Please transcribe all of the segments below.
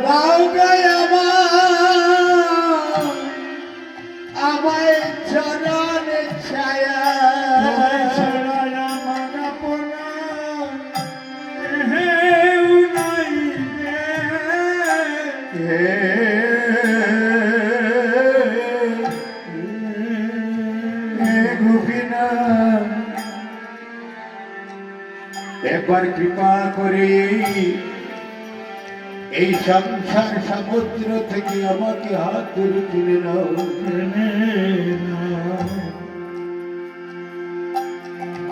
দাও গায় আমায় চরণে ছায়া একবার কৃপা করে এই সংসার সমুদ্র থেকে আমাকে হাত ধরে তুলে নাও।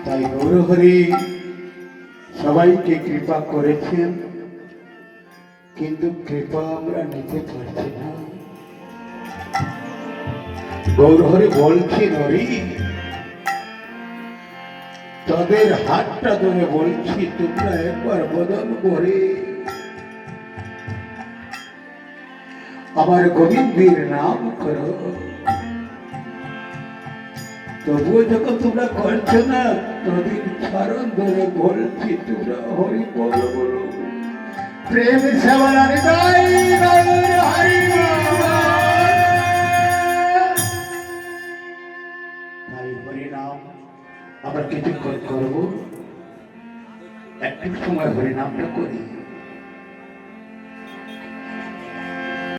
তাই গৌরহরি সবাইকে কৃপা করেছেন, কিন্তু কৃপা আমরা নিতে পারছি না। গৌরহরি বলছেন, হরি তাদের হাতটা ধরে বলছি, তোমরা একবার বদন করে আমার গোবিন্দের নাম করো। তবুও যখন তোমরা করছো না, তোদের চরণ ধরে বলছি, তোমরা হরি বল বলো। প্রেম সেবার হরি নাম আমরা কিছুক্ষণ করবো, একটু সময় হরি নামটা করি।